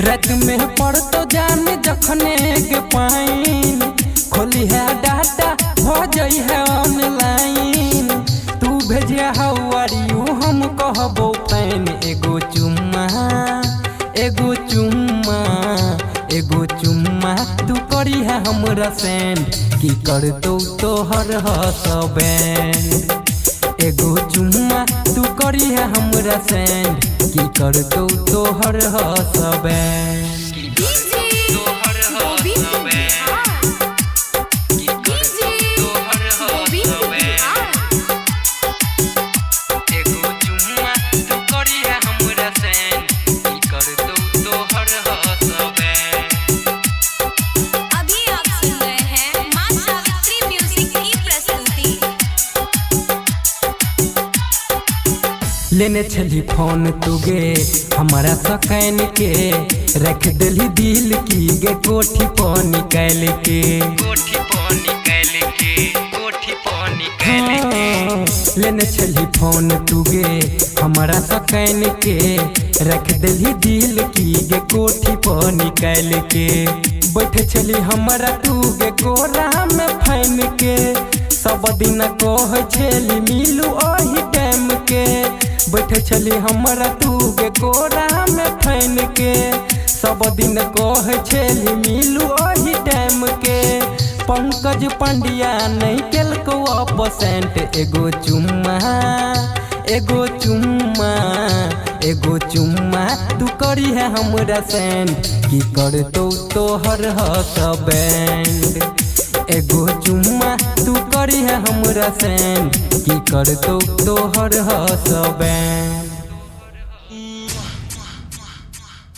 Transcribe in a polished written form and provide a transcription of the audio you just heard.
रात में पड़ तो जान जखने के पाइन खोली है डाटा हो जाई है ऑनलाइन। तू भेजिया हवारियू हम कहबो फैन एगो चुम्मा एगो चुम्मा एगो चुम्मा तू करी है हमरा सेंड की कर तो हर हसबैंड। एगो चुम्मा तू करी है हमरा सेंड की कर तो हर हसबैंड। लेने छली फोन तुगे हमारा सकैन के रख दिली दिल की गे कोठी पर निकाल के लेने छली फोन तुगे हमारा सकैन के रख दिली दिल की गे कोठी पर निकाल के। बैठे छली हमारा तुगे कोरा में फैन के सब दिन कह छली मिलू ओही टाइम के। बैठे छली हमरा तुगे कोरा में फैन के सब दिन कह छली मिलू ओही टाइम के। पंकज पांड्या नहीं केलको अपसेंट एगो चुम्मा एगो चुम्मा एगो चुम्मा तू करी है हमरा सेंड की कर तो हर हसबैंड। एगो चुम्मा तू करी है हमरा सेंड की कर तो हर हसबैंड।